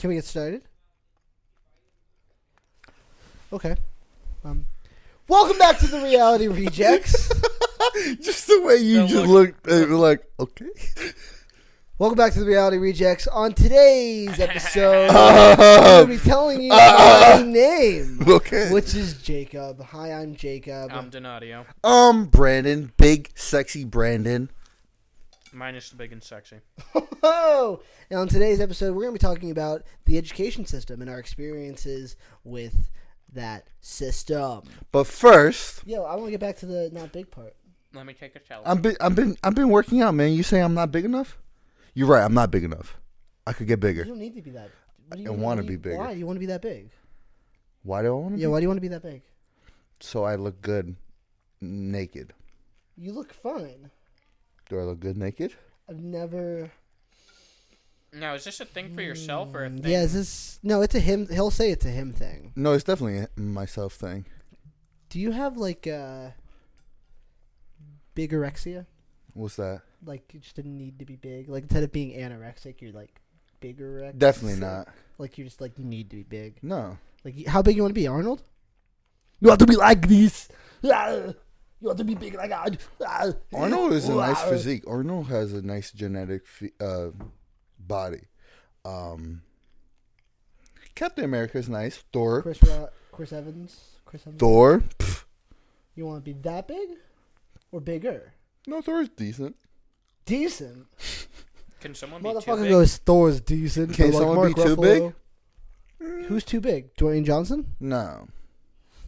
Can we get started? Okay. Welcome back to the Reality Rejects. Just the way you just looked, like, okay. Welcome back to the Reality Rejects. On today's episode, I'm going to be telling you my name, which is Jacob. Hi, I'm Jacob. I'm Donadio. Branden, big, sexy Branden. Minus the big and sexy. Oh! And on today's episode, we're going to be talking about the education system and our experiences with that system. But first, Yo, I want to get back to the not big part. Let me take a shower. I've been working out, man. You say I'm not big enough? You're right. I'm not big enough. I could get bigger. You don't need to be that. I want to be bigger. Why do you want to be that big? Why do I want to? Yeah, why do you want to be that big? So I look good naked. You look fine. Do I look good naked? I've never. Now, is this a thing for yourself or a thing? Yeah, is this? No, it's a him. He'll say it's a him thing. No, it's definitely a myself thing. Do you have like bigorexia? What's that? Like you just didn't need to be big. Like instead of being anorexic, you're like bigorexia. Definitely not. Like you're just like you need to be big. No. Like how big you want to be, Arnold? You have to be like this. You have to be big like that. Arnold is a nice physique. Arnold has a nice genetic body. Captain America is nice. Thor. Chris Evans. Thor. You want to be that big or bigger? No, Thor's decent. Decent. Can someone be too Motherfucker big? goes Thor's decent. Can but someone Mark be too Ruffalo. big? Who's too big? Dwayne Johnson? No.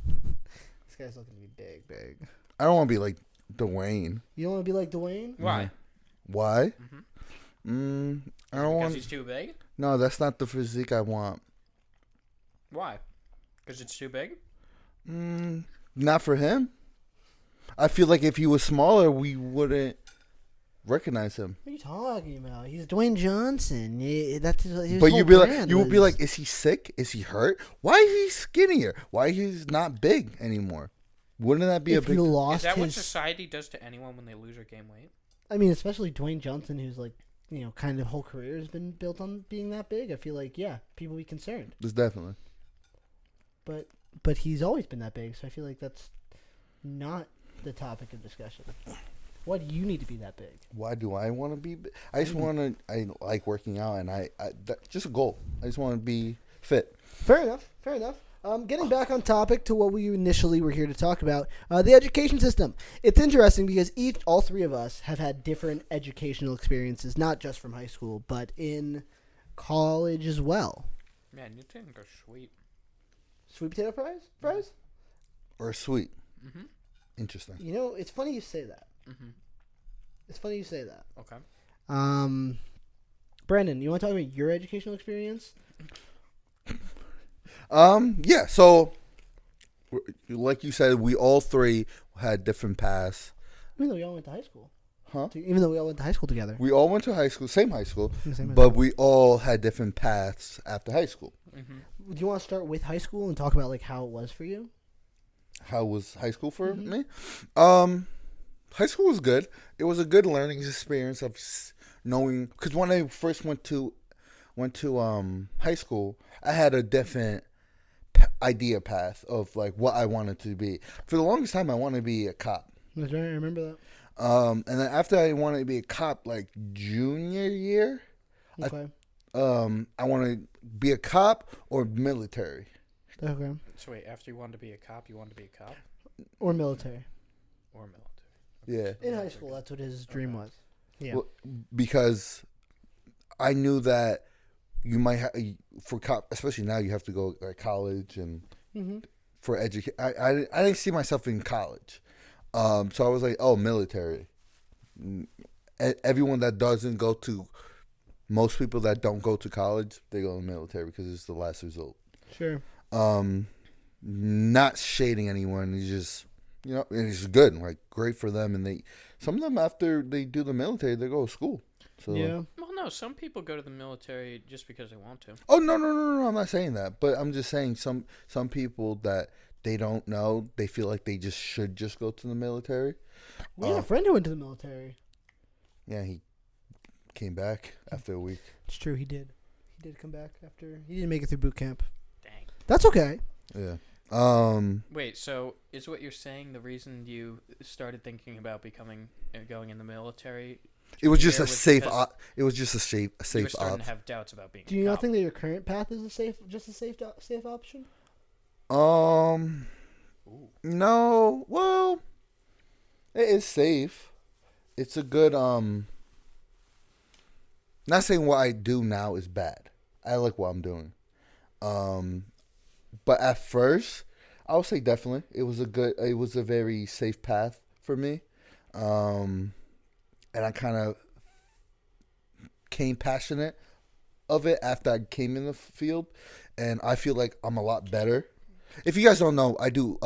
This guy's looking to be big. I don't want to be like Dwayne. You don't want to be like Dwayne? Why? Why? Mm-hmm. I don't Because want. he's too big? No, that's not the physique I want. Why? Because it's too big? Not for him. I feel like if he was smaller, we wouldn't recognize him. What are you talking about? He's Dwayne Johnson. Yeah, that's his But whole you'd be like, brand you would be was- like, is he sick? Is he hurt? Why is he skinnier? Why he's not big anymore? Wouldn't that be if a big? you Is lost that what his. society does to anyone when they lose or gain weight? I mean, especially Dwayne Johnson, who's like, kind of whole career has been built on being that big. I feel like, yeah, people be concerned. It's definitely. But he's always been that big, so I feel like that's not the topic of discussion. Why do you need to be that big? Why do I want to be? I just want to. I like working out, and that's just a goal. I just want to be fit. Fair enough. Getting back on topic to what we initially were here to talk about, the education system. It's interesting because all three of us have had different educational experiences, not just from high school, but in college as well. Man, you think are sweet. Sweet potato fries? Or sweet. Mm-hmm. Interesting. It's funny you say that. Mm-hmm. It's funny you say that. Okay. Branden, you want to talk about your educational experience? Yeah. So, like you said, we all three had different paths. Even though we all went to high school. Huh? Even though we all went to high school together. We all went to high school, same high school, Same high but school. we all had different paths after high school. Mm-hmm. Do you want to start with high school and talk about like how it was for you? How was high school for Mm-hmm. me? High school was good. It was a good learning experience of knowing, because when I first went to high school, I had a different idea path of like what I wanted to be. For the longest time, I wanted to be a cop. That's right, I remember that. And then after I wanted to be a cop, like junior year, Okay. I wanted to be a cop or military. Okay. So wait, after you wanted to be a cop, you wanted to be a cop? Or military. Or military? Yeah. In high school, that's what his dream was. Yeah. Well, because I knew that you might have, for cop, especially now, you have to go to college and for education. I didn't see myself in college. So I was like, oh, military. Everyone that doesn't go to, most people that don't go to college, they go to the military because it's the last result. Sure. Not shading anyone. It's just, it's good. Like, great for them. And some of them, after they do the military, they go to school. So, yeah. Well, no, some people go to the military just because they want to. Oh, no. I'm not saying that. But I'm just saying some people that they don't know, they feel like they should just go to the military. We had a friend who went to the military. Yeah, he came back after a week. It's true, he did. He did come back after he didn't make it through boot camp. Dang. That's okay. Yeah. Wait, so is what you're saying the reason you started thinking about going in the military? It was just a was safe. because It was just a safe You were starting option. to have doubts about being. Do you a not cop. think that your current path is safe option? Ooh. No. Well, it is safe. It's a good. Not saying what I do now is bad. I like what I'm doing. But at first, I would say definitely it was a very safe path for me. And I kind of came passionate of it after I came in the field, and I feel like I'm a lot better. If you guys don't know, I do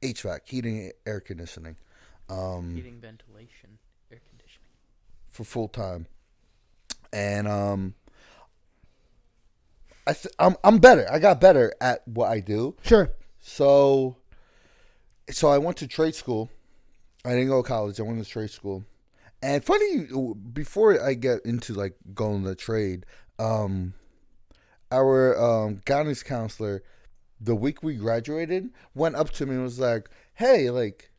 HVAC, heating, air conditioning, Heating, ventilation, air conditioning. for full time, and I'm better. I got better at what I do. Sure. So I went to trade school. I didn't go to college. I went to trade school. And funny, before I get into like going to trade, our guidance counselor, the week we graduated, went up to me and was like, "Hey, like,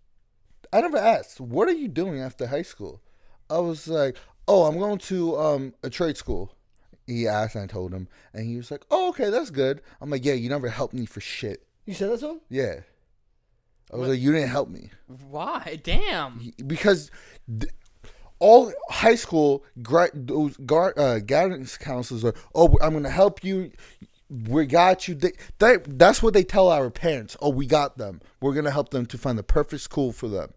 I never asked, what are you doing after high school?" I was like, "Oh, I'm going to a trade school." He asked, and I told him, and he was like, "Oh, okay, that's good." I'm like, "Yeah, you never helped me for shit." You said that to him? Yeah. I was What? like, "You didn't help me." Why? Damn. Because all high school guidance counselors are, "Oh, I'm going to help you. We got you." That's what they tell our parents. "Oh, we got them. We're going to help them to find the perfect school for them."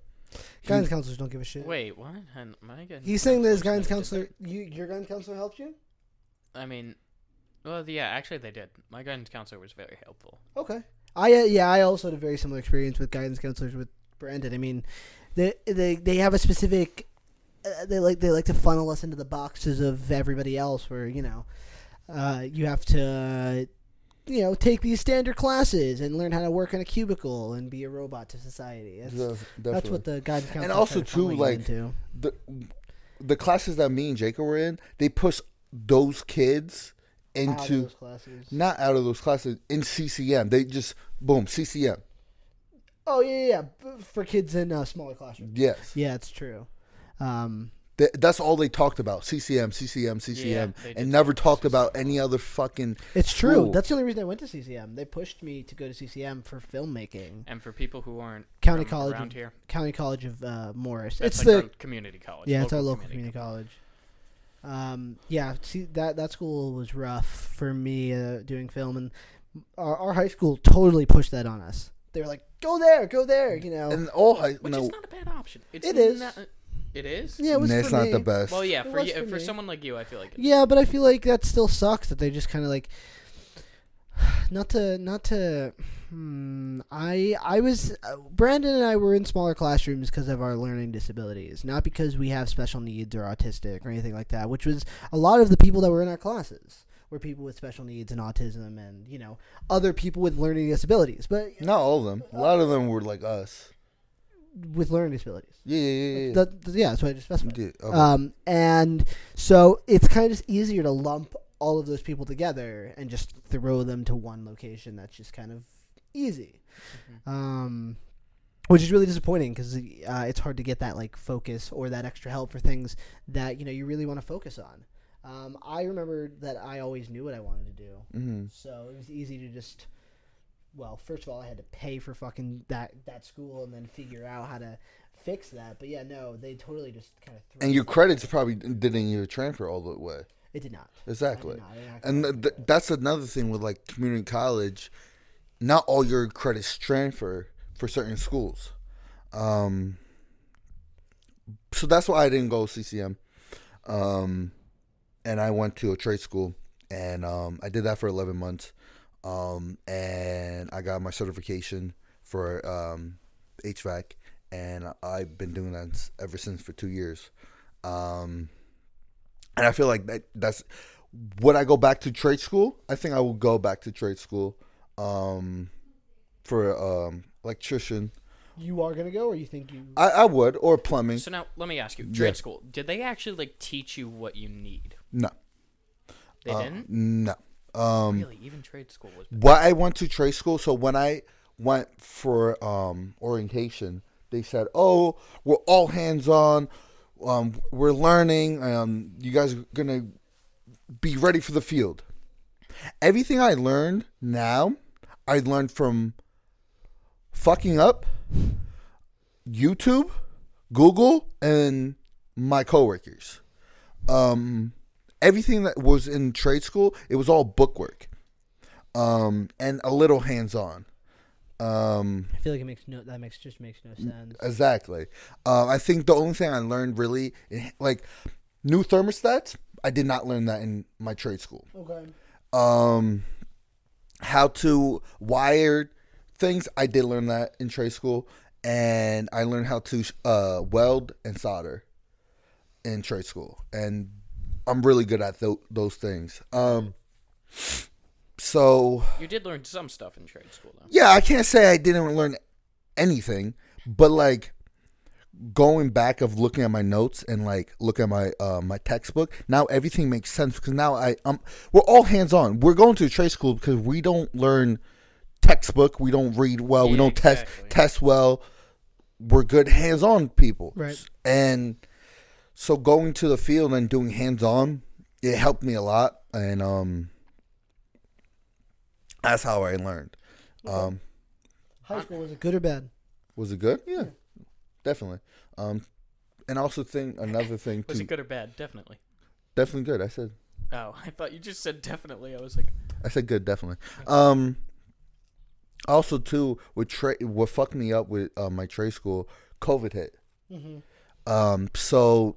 Guidance counselors don't give a shit. Wait, what? My guidance He's saying that his guidance counselors counselor, your guidance counselor helped you? I mean, well, yeah, actually they did. My guidance counselor was very helpful. Okay. I also had a very similar experience with guidance counselors with Branden. I mean, they have a specific they like to funnel us into the boxes of everybody else where, you have to take these standard classes and learn how to work in a cubicle and be a robot to society. That's what the guidance counselor And also try to funnel too, you like into. the classes that me and Jacob were in, they push those kids Out of into those classes. not out of those classes in CCM. They just boom CCM. Oh yeah. For kids in smaller classrooms. Yes. Yeah, it's true. That's all they talked about. CCM, Yeah, they did and never talk talked about about any other fucking. It's true. school. That's the only reason I went to CCM. They pushed me to go to CCM for filmmaking. And for people who aren't County from College around of, here, Morris. that's It's like our community college. it's our local community college. See that school was rough for me doing film, and our high school totally pushed that on us. They were like, "Go there." And all high. Which is not a bad option. It is. It is? Yeah, it was It's for not me. the best. Well, yeah, It for was you, for for me. someone like you, I feel like. Yeah, but I feel like that still sucks that they just kind of like not to. I was Branden and I were in smaller classrooms because of our learning disabilities, not because we have special needs or autistic or anything like that. Which was a lot of the people that were in our classes were people with special needs and autism, and other people with learning disabilities, but Not all of them. A lot of them were like us. with learning disabilities. Yeah. That's what I just specified. Yeah, okay. And so it's kind of just easier to lump all of those people together and just throw them to one location. That's just kind of easy, which is really disappointing because it's hard to get that like focus or that extra help for things that you really want to focus on. I remember that I always knew what I wanted to do, so it was easy to just. Well, first of all, I had to pay for fucking that school and then figure out how to fix that. But yeah, no, they totally just kind of. And your credits probably didn't even transfer all the way. It did not. Exactly. I did not. And that's another thing with like community college. Not all your credits transfer for certain schools. So that's why I didn't go CCM. And I went to a trade school, and I did that for 11 months. And I got my certification for HVAC, and I've been doing that ever since for 2 years. And I feel like that's would I go back to trade school? I think I will go back to trade school for electrician. You are gonna go, or you think you? I would, or plumbing. So now let me ask you, Yeah. trade school. Did they actually like teach you what you need? No. They didn't? No. Really? Even trade school was bad. Well, I went to trade school, so when I went for orientation, they said, "Oh, we're all hands on. We're learning. You guys are gonna be ready for the field." Everything I learned now, I learned from fucking up, YouTube, Google, and my coworkers. Everything that was in trade school, it was all bookwork, and a little hands-on. I feel like it makes no sense. Exactly. I think the only thing I learned really, like, new thermostats, I did not learn that in my trade school. Okay. How to wire things, I did learn that in trade school, and I learned how to weld and solder in trade school, and I'm really good at those things. So You did learn some stuff in trade school, though. yeah, I can't say I didn't learn anything, but like going back of looking at my notes and like look at my my textbook, now everything makes sense because now we're all hands on. We're going to trade school because we don't learn textbook, we don't read well, we don't test well. We're good hands on people, Right? And so going to the field and doing hands on, it helped me a lot, and that's how I learned. High school, was it good or bad? Was it good? Yeah, definitely. And I also think another thing Was it good or bad? Definitely. Definitely good. I said Oh, I thought you just said definitely. I was like, good, definitely. Also too, what fucked me up with my trade school, COVID hit. Mm-hmm. So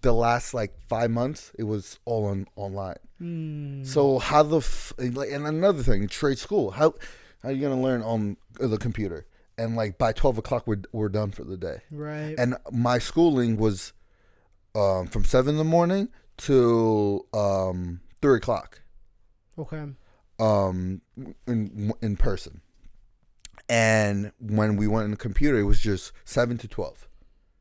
the last like 5 months, it was all online. So how and another thing, trade school, how are you gonna learn on the computer? And like by 12 o'clock, we're done for the day. Right. And my schooling was from 7 in the morning to 3 o'clock. Okay. In person. And when we went in the computer, it was just 7 to 12.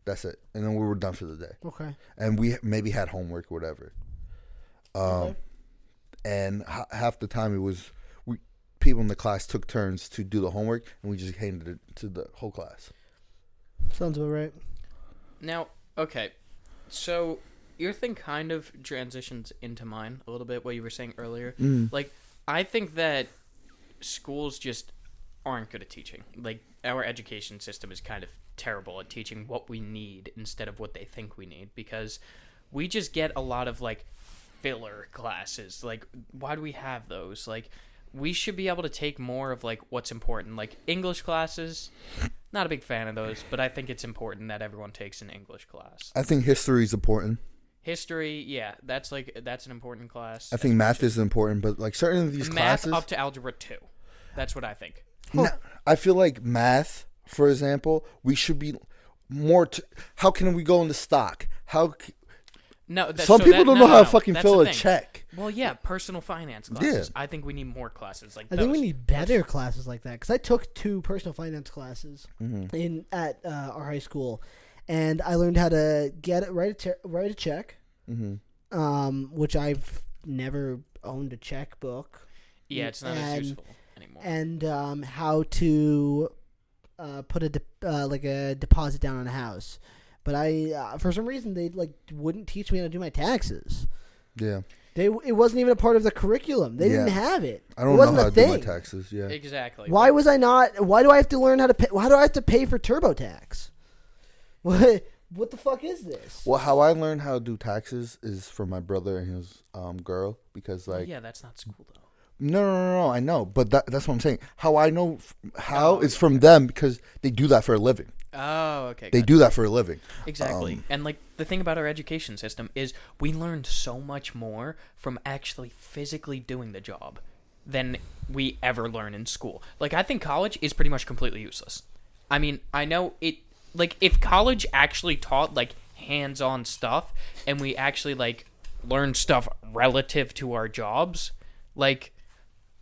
That's it. And then we were done for the day. Okay. And we maybe had homework or whatever. Okay. And half the time it was people in the class took turns to do the homework, and we just handed it to the whole class. Sounds about right. now, okay. So your thing kind of transitions into mine a little bit, what you were saying earlier. Like, I think that schools just aren't good at teaching. Like, our education system is kind of terrible at teaching what we need instead of what they think we need, because we just get a lot of, like, filler classes. Like, why do we have those? Like, we should be able to take more of, like, what's important. Like, English classes, not a big fan of those, but I think it's important that everyone takes an English class. I think history is important. History, yeah, that's an important class. I think math is important, but like certain of these classes, math up to algebra 2. That's what I think. No, I feel like math, for example, we should be more. How can we go into stock? Some people don't know how to fucking fill a check. Well, yeah, personal finance classes. Yeah. I think we need more classes like those. I think we need better classes like that, because I took 2 personal finance classes at our high school, and I learned how to write a check, which I've never owned a checkbook. Yeah, it's not as useful anymore. And how to put a deposit down on a house. But I, for some reason, they wouldn't teach me how to do my taxes. Yeah. It wasn't even a part of the curriculum. They didn't have it. I don't know how to do my taxes. Yeah. Exactly. Why was I not? Why do I have to learn how to pay? Why do I have to pay for TurboTax? What the fuck is this? Well, how I learned how to do taxes is from my brother and his girl, because yeah, that's not school though. No, I know, but that's what I'm saying. How I know it's from them, because they do that for a living. Oh, okay. They do that for a living. Exactly. And like the thing about our education system is we learned so much more from actually physically doing the job than we ever learn in school. Like, I think college is pretty much completely useless. I mean, I know it, like, if college actually taught like hands-on stuff and we actually like learned stuff relative to our jobs, like,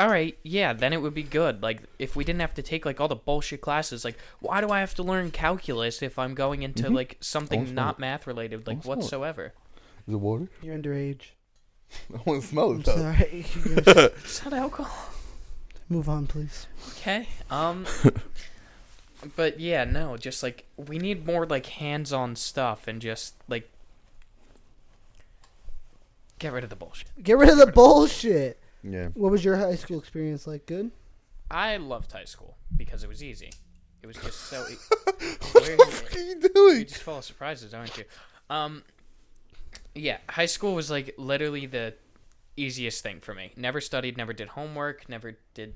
all right, yeah, then it would be good. Like, if we didn't have to take like all the bullshit classes, like, why do I have to learn calculus if I'm going into like something not math related, like whatsoever? Is it water? You're underage. I want to smell I'm it though. sorry. It's not alcohol. Move on, please. Okay. But yeah, no, just like we need more like hands-on stuff and just like get rid of the bullshit. Get rid of the bullshit. Yeah. What was your high school experience like? Good? I loved high school because it was easy. It was just so. What the fuck are you doing? You just full of surprises, aren't you? Yeah, high school was like literally the easiest thing for me. Never studied, never did homework, never did.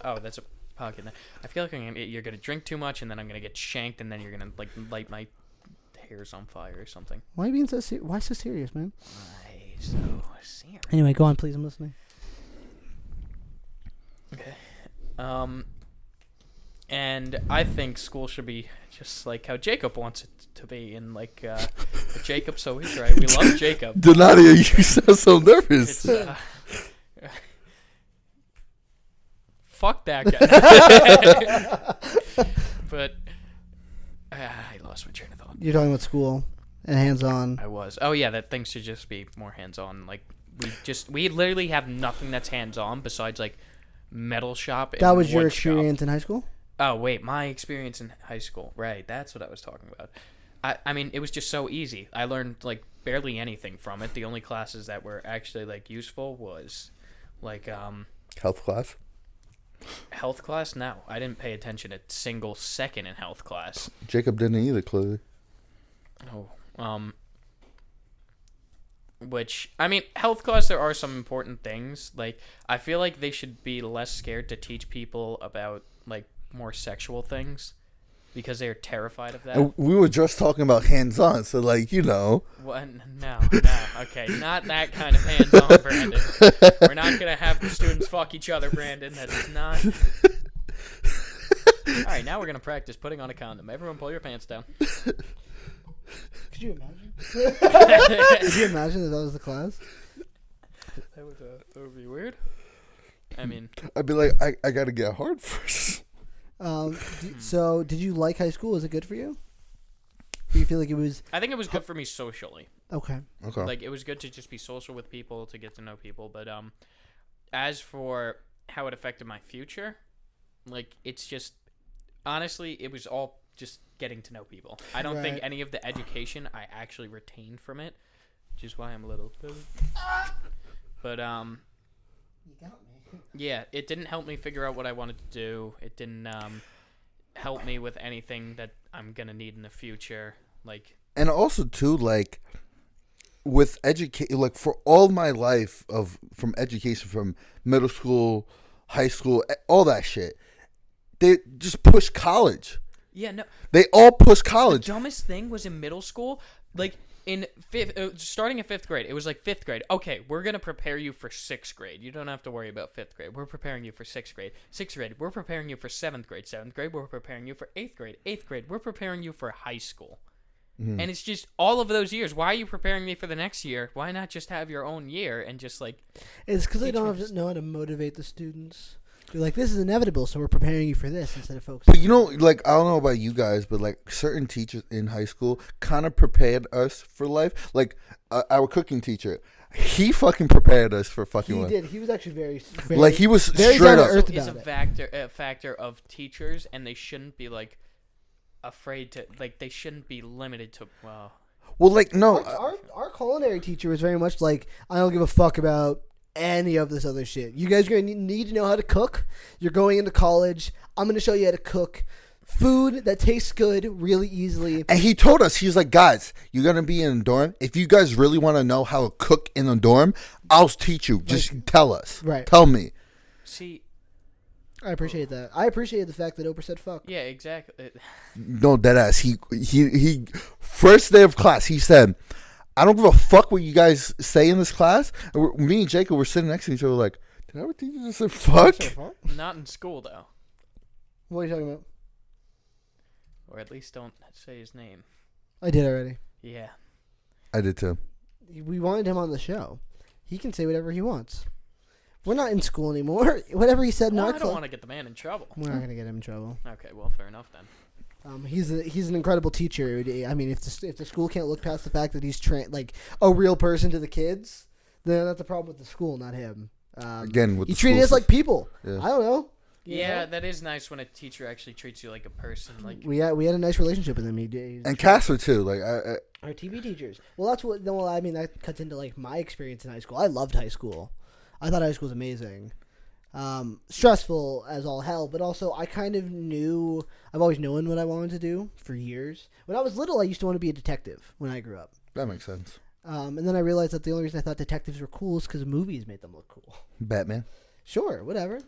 Oh, that's a pocket. I feel like you're gonna drink too much, and then I'm gonna get shanked, and then you're gonna like light my hairs on fire or something. Why are you being so why so serious, man? Why so serious? Anyway, go on, please. I'm listening. Okay. And I think school should be just like how Jacob wants it to be, and like Jacob, so he's right. We love Jacob. Donadio, you sound so nervous. It's, fuck that guy. But I lost my train of thought. You're talking about school and hands-on. I was. Oh yeah, that things should just be more hands-on. Like we literally have nothing that's hands-on besides like metal shop. And That was your wood experience shop. in high school? Oh wait, my experience in high school. Right, that's what I was talking about. I mean, it was just so easy. I learned like barely anything from it. The only classes that were actually like useful was like Health class? health class. No, I didn't pay attention a single second in health class. Jacob didn't either, clearly. Oh, which I mean, health class. There are some important things. Like I feel like they should be less scared to teach people about like more sexual things because they're terrified of that. And we were just talking about hands-on, so like, you know. Well, no, okay, not that kind of hands-on, Brandon. We're not gonna have the students fuck each other, Brandon. That's not. All right, now we're gonna practice putting on a condom. Everyone, pull your pants down. Could you imagine? Could you imagine if that was the class? That would be weird. I mean, I'd be like, I gotta get hard first. So, did you like high school? Was it good for you? Do you feel like it was... I think it was good for me socially. Okay. Like, it was good to just be social with people, to get to know people. But as for how it affected my future, like, it's just... Honestly, it was all just getting to know people. I don't think any of the education I actually retained from it, which is why I'm a little... But, You got me. yeah, it didn't help me figure out what I wanted to do. It didn't help me with anything that I'm going to need in the future. Like, And also, too, like, with education, like, for all my life from education, from middle school, high school, all that shit, they just push college. yeah, no. They all push college. The dumbest thing was in middle school, like in starting in 5th grade. It was like 5th grade. Okay, we're gonna prepare you for 6th grade. You don't have to worry about 5th grade. We're preparing you for 6th grade. 6th grade, we're preparing you for 7th grade. 7th grade, we're preparing you for 8th grade. 8th grade, we're preparing you for high school. And it's just all of those years. Why are you preparing me for the next year? Why not just have your own year and just like? It's because they don't know how to motivate the students. You're like, this is inevitable, so we're preparing you for this instead of focusing. But, you know, like, I don't know about you guys, but, like, certain teachers in high school kind of prepared us for life. Like, our cooking teacher, he fucking prepared us for fucking life. He did. He was actually very Like, he was very straight down to up. earth Is about a factor of teachers, and they shouldn't be like afraid to like. They shouldn't be limited to well. Well, like, no. Our culinary teacher was very much like, I don't give a fuck about any of this other shit. You guys are going to need to know how to cook. You're going into college. I'm going to show you how to cook food that tastes good really easily. And he told us, he was like, guys, you're going to be in a dorm. If you guys really want to know how to cook in a dorm, I'll teach you. Just tell us. Right. Tell me. See, I appreciate that. I appreciate the fact that Oprah said fuck. yeah, exactly. No, deadass. He first day of class, he said, I don't give a fuck what you guys say in this class. And me and Jacob were sitting next to each other like, did our teacher just say fuck? Not in school though, What are you talking about? or at least don't say his name. I did already. Yeah. I did too. We wanted him on the show. He can say whatever he wants. We're not in school anymore. Whatever he said in Well, our I don't class. want to get the man in trouble. We're not going to get him in trouble. Okay, well, fair enough then. He's an incredible teacher. I mean, if the school can't look past the fact that he's like a real person to the kids, Then that's the problem with the school, not him. Again, with he the treated us like people. Yeah. I don't know. Yeah, that is nice when a teacher actually treats you like a person. Like we had a nice relationship with him. He did. And Casper too. Like our TV teachers. Well, that's what. Well, I mean, that cuts into like my experience in high school. I loved high school. I thought high school was amazing. Stressful as all hell, but also I kind of knew. I've always known what I wanted to do for years. When I was little, I used to want to be a detective. When I grew up. that makes sense. And then I realized that the only reason I thought detectives were cool is because movies made them look cool. Batman. Sure, whatever.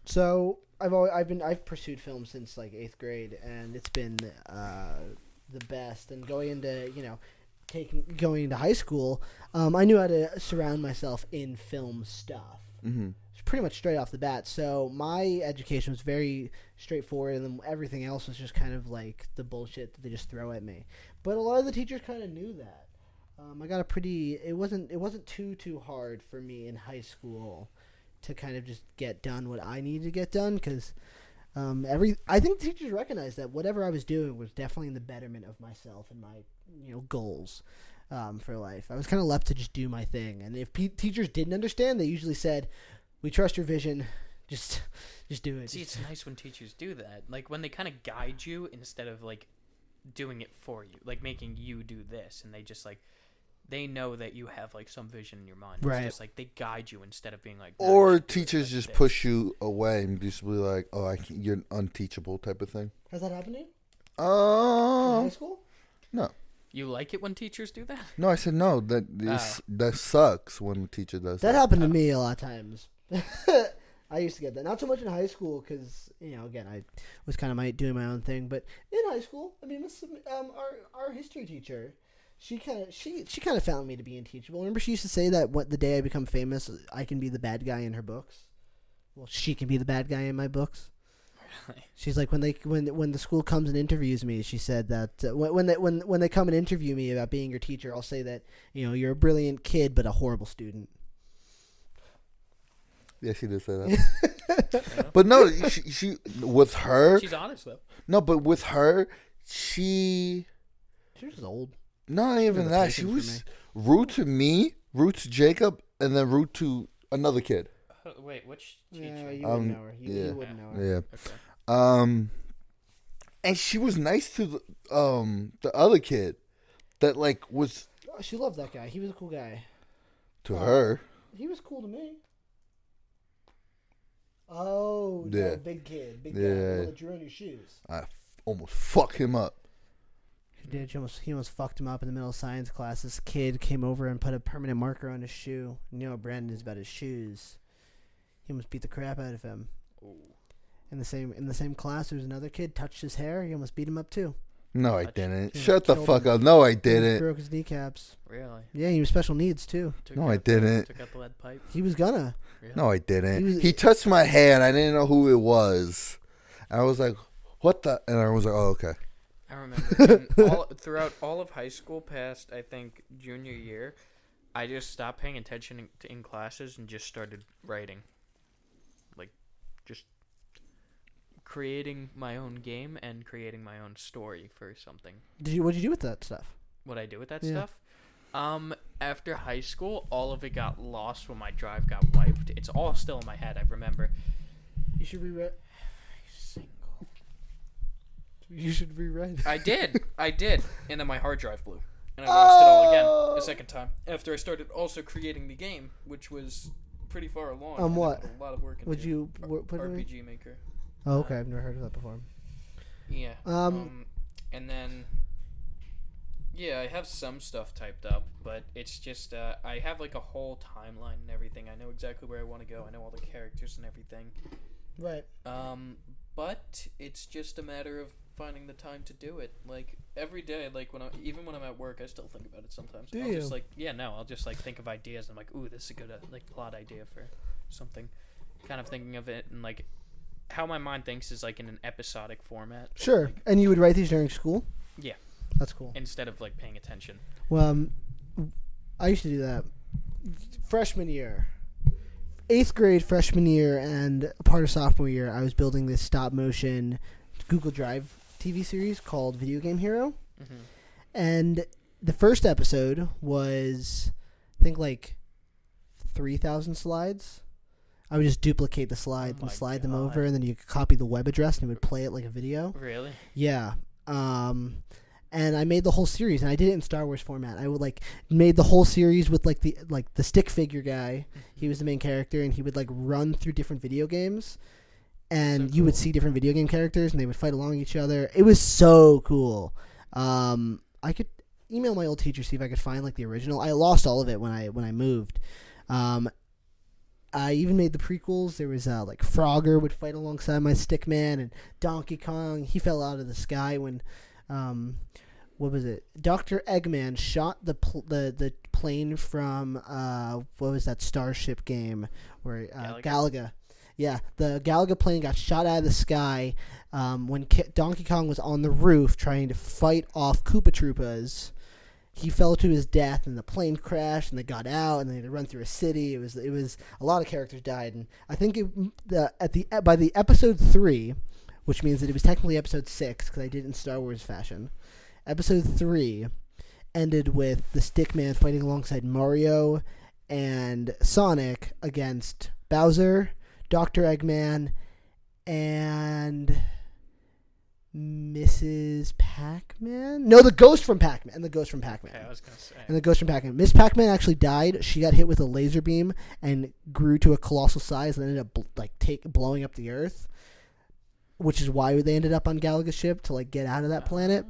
So I've pursued film since like 8th grade, and it's been the best. And going into high school, I knew how to surround myself in film stuff. Mm-hmm. It's pretty much straight off the bat. So my education was very straightforward, and then everything else was just kind of like the bullshit that they just throw at me. But a lot of the teachers kind of knew that. I got a pretty. It wasn't too hard for me in high school to kind of just get done what I needed to get done, because I think teachers recognized that whatever I was doing was definitely in the betterment of myself and my goals for life. I was kind of left to just do my thing, and if teachers didn't understand, they usually said, "We trust your vision, just do it." See, it's nice when teachers do that, like when they kind of guide you instead of like doing it for you, like making you do this, and they just like. They know that you have like some vision in your mind. It's just like they guide you instead of being like. No, or teachers just push you away and just be like, "Oh, you're unteachable," type of thing. Has that happened to you? In high school? No. You like it when teachers do that? No, I said no. That sucks when a teacher does that. That happened to me a lot of times. I used to get that. Not so much in high school because, again, I was kind of doing my own thing. But in high school, I mean, our history teacher, she kind of found me to be unteachable. Remember, she used to say that the day I become famous, I can be the bad guy in her books. Well, she can be the bad guy in my books. Really? She's like, when the school comes and interviews me, she said that when they come and interview me about being your teacher, I'll say that you're a brilliant kid but a horrible student. Yeah, she did say that. But no, she with her. She's honest though. No, but with her, she was just old. Not even that. She was rude to me, rude to Jacob, and then rude to another kid. Wait, which teacher? Yeah, you wouldn't know her. You wouldn't know her. Yeah. Okay. And she was nice to the other kid, that like was. Oh, she loved that guy. He was a cool guy. To her. He was cool to me. Oh, yeah. No, big kid, big guy. Yeah. That drew on your shoes. I almost fucked him up. He did. He almost fucked him up in the middle of science class. This kid came over and put a permanent marker on his shoe. Branden is about his shoes. He almost beat the crap out of him. Ooh. In the same class, there was another kid touched his hair. He almost beat him up too. No, I didn't. Yeah, Shut the fuck up. No, I didn't. He broke his kneecaps. Really? Yeah, he was special needs too. No, I didn't. Took out the lead pipe. He was gonna. Really? No, I didn't. He touched my hand. I didn't know who it was. I was like, "What the?" And I was like, "Oh, okay." I remember throughout all of high school, past I think junior year, I just stopped paying attention in classes and just started writing, like, just creating my own game and creating my own story for something. What'd you do with that stuff? What I do with that stuff? After high school, all of it got lost when my drive got wiped. It's all still in my head. I remember. You should rewrite. You should rewrite. I did, and then my hard drive blew, and I lost it all again the second time. After I started also creating the game, which was pretty far along. What? A lot of work into. Would you put RPG Maker? Oh, okay. I've never heard of that before. Yeah. And then. Yeah, I have some stuff typed up, but it's just I have like a whole timeline and everything. I know exactly where I want to go. I know all the characters and everything. Right. But it's just a matter of finding the time to do it. Like every day, like even when I'm at work, I still think about it sometimes. Do I'll you? just I'll just like think of ideas. And I'm like, ooh, this is a good plot idea for something. Kind of thinking of it and like how my mind thinks is like in an episodic format. Sure. Like, and you would write these during school? Yeah. That's cool. Instead of like paying attention. Well, I used to do that freshman year. 8th grade freshman year and part of sophomore year, I was building this stop motion Google Drive TV series called Video Game Hero. Mm-hmm. And the first episode was think like 3,000 slides. I would just duplicate the slides and slide them over, and then you could copy the web address and it would play it like a video. Really? Yeah. And I made the whole series, and I did it in Star Wars format. I would made the whole series with the stick figure guy. He was the main character, and he would run through different video games, and you would see different video game characters, and they would fight along each other. It was so cool. I could email my old teacher, see if I could find the original. I lost all of it when I moved. I even made the prequels. There was Frogger would fight alongside my Stickman, and Donkey Kong. He fell out of the sky when what was it? Dr. Eggman shot the plane from what was that Starship game where Galaga. Yeah, the Galaga plane got shot out of the sky when Donkey Kong was on the roof trying to fight off Koopa Troopas. He fell to his death, and the plane crashed, and they got out, and they had to run through a city. It was a lot of characters died, and I think by the episode 3, which means that it was technically episode 6 because I did it in Star Wars fashion. Episode 3 ended with the Stickman fighting alongside Mario and Sonic against Bowser, Dr. Eggman, and Mrs. Pac-Man? No, the Ghost from Pac-Man. And the Ghost from Pac-Man. Okay, I was going to say. And the Ghost from Pac-Man. Miss Pac-Man actually died. She got hit with a laser beam and grew to a colossal size and ended up blowing up the Earth, which is why they ended up on Galaga's ship to get out of that planet.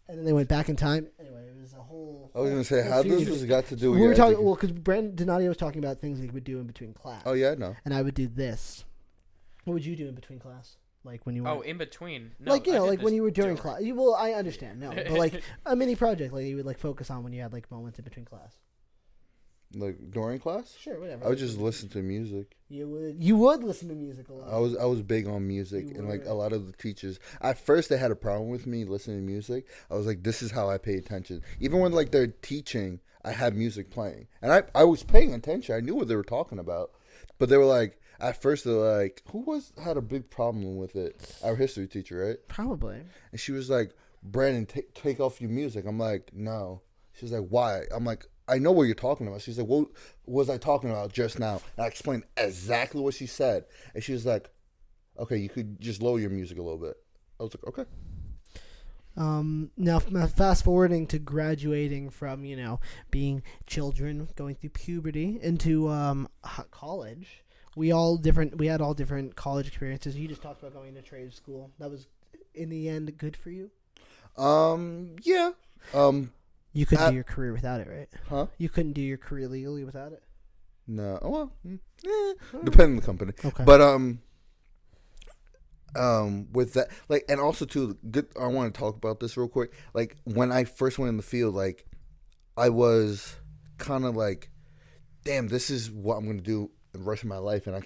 And then they went back in time. Anyway, it was a whole... I was going to say, how does this got to do with we were talking, because Branden DeJesus was talking about things he would do in between class. Oh, yeah, I know. And I would do this. What would you do in between class? When you were... Oh, in between? No, when you were during class. Well, I understand. No, but a mini project you would focus on when you had moments in between class. During class? Sure, whatever. I would just listen to music. You would listen to music a lot. I was big on music, and a lot of the teachers at first they had a problem with me listening to music. I was like, this is how I pay attention. Even when they're teaching, I had music playing, and I was paying attention. I knew what they were talking about, but they were at first they were who had a big problem with it? Our history teacher, right? Probably. And she was like, Brandon, take off your music. I'm like, no. She's like, why? I'm like, I know what you're talking about. She's like, what was I talking about just now? And I explained exactly what she said. And she was like, okay, you could just lower your music a little bit. I was like, okay. Now fast forwarding to graduating from, being children, going through puberty into college. We had all different college experiences. You just talked about going to trade school. That was, in the end, good for you? Yeah. You couldn't do your career without it, right? Huh? You couldn't do your career legally without it? No. Well, depending on the company. Okay. But with that, and also too, good. I want to talk about this real quick. When I first went in the field, I was kind of damn, this is what I'm gonna do the rest of my life. And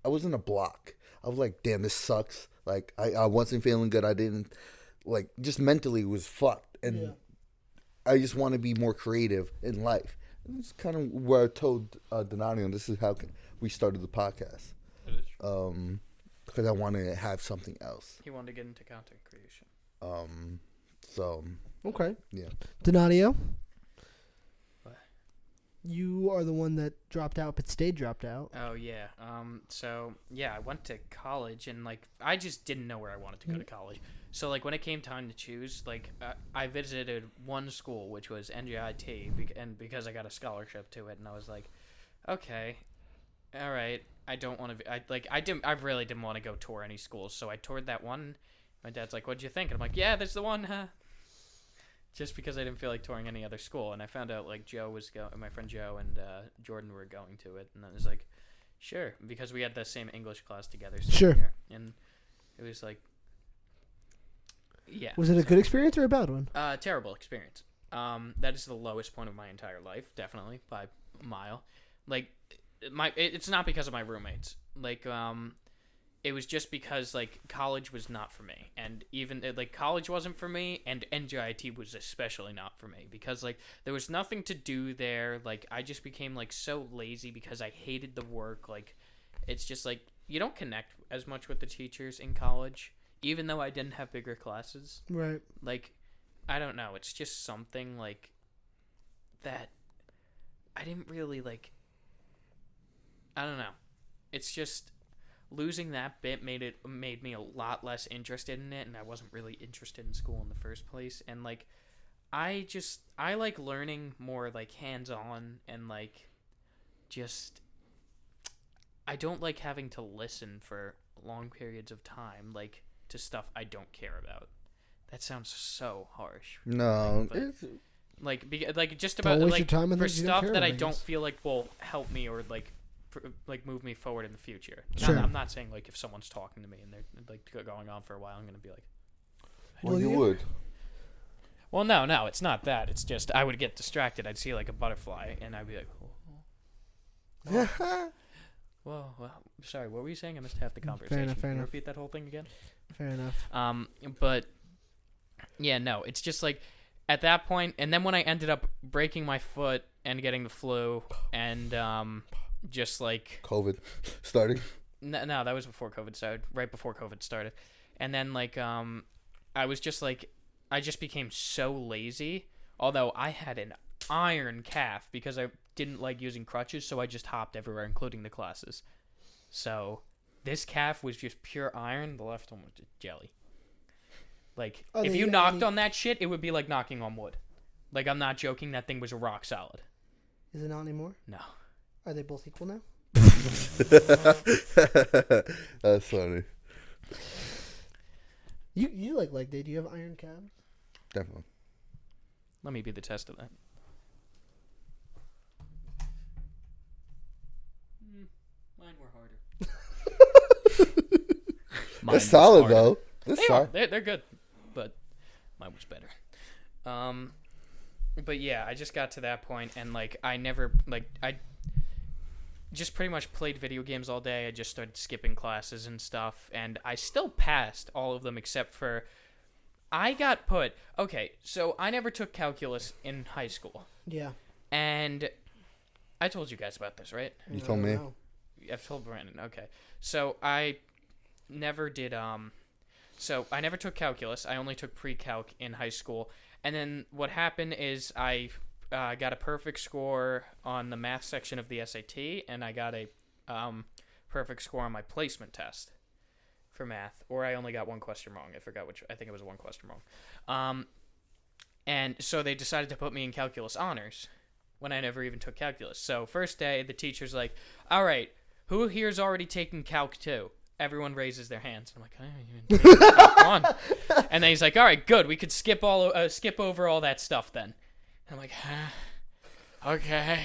I was in a block. I was like, damn, this sucks. I wasn't feeling good. I didn't just mentally was fucked. And yeah. I just want to be more creative in life. And it's kind of where I told Donadio, and this is how we started the podcast. It is true. Because I wanted to have something else. He wanted to get into content creation. Okay. Yeah. Donadio? What? You are the one that dropped out, but stayed dropped out. Oh, yeah. I went to college, and, I just didn't know where I wanted to go to college. So, when it came time to choose, I visited one school, which was NJIT, and because I got a scholarship to it, and I was like, okay, all right, I don't want to, I really didn't want to go tour any schools, so I toured that one. My dad's like, what'd you think? And I'm like, yeah, that's the one, huh? Just because I didn't feel like touring any other school, and I found out, Joe was my friend Joe and Jordan were going to it, and I was like, sure, because we had the same English class together. Sure. Year, and it was yeah. Was it a good experience or a bad one? Terrible experience. That is the lowest point of my entire life, definitely by a mile. It's not because of my roommates. It was just because college was not for me, and even college wasn't for me, and NJIT was especially not for me because there was nothing to do there. I just became so lazy because I hated the work. It's just you don't connect as much with the teachers in college. Even though I didn't have bigger classes. Right. I don't know. It's just something that I I didn't really like. I don't know. It's just losing that bit made me a lot less interested in it, and I wasn't really interested in school in the first place. And like, I like learning more like hands-on and like just. I don't like having to listen for long periods of time, like to stuff I don't care about. That sounds so harsh. No, like just about Don't waste like your time on for things you don't stuff care that about, I I don't guess. feel like will help me or like move me forward in the future. Sure. I'm not saying like if someone's talking to me and they're like going on for a while, I'm gonna be like, well, you would. well, no, it's not that. It's just I would get distracted. I'd see like a butterfly and I'd be like, well, sorry, what were you saying? I missed half the conversation. Fair enough. Can you repeat that whole thing again? Fair enough. But yeah, no, it's just like at that point, and then when I ended up breaking my foot and getting the flu, and just like COVID starting. no, that was before COVID started, right before COVID started, and then like I was just like I just became so lazy. Although I had an iron calf because I didn't like using crutches, so I just hopped everywhere, including the classes. So this calf was just pure iron. The left one was just jelly. Like, if you knocked on that shit, it would be like knocking on wood. Like, I'm not joking. That thing was rock solid. Is it not anymore? No. Are they both equal now? That's funny. You like leg day? Do you have iron calves? Definitely. Let me be the test of that. Mine were harder. That's solid though. They are. They're good, but mine was better. But yeah, I just got to that point, and like I just pretty much played video games all day. I just started skipping classes and stuff, and I still passed all of them except for I got put. Okay, so I never took calculus in high school. Yeah. And I told you guys about this, right? You told me. I've told Brandon. Okay. So I never did so I never took calculus. I only took pre-calc in high school. And then what happened is I got a perfect score on the math section of the SAT, and I got a perfect score on my placement test for math. Or I only got one question wrong. I forgot which. I think it was one question wrong. And so they decided to put me in calculus honors when I never even took calculus. So first day, the teacher's like, all right, who here's already taken Calc 2? Everyone raises their hands. I'm like, I haven't even taken Calc 1. And then he's like, all right, good. We could skip over all that stuff then. And I'm like, okay.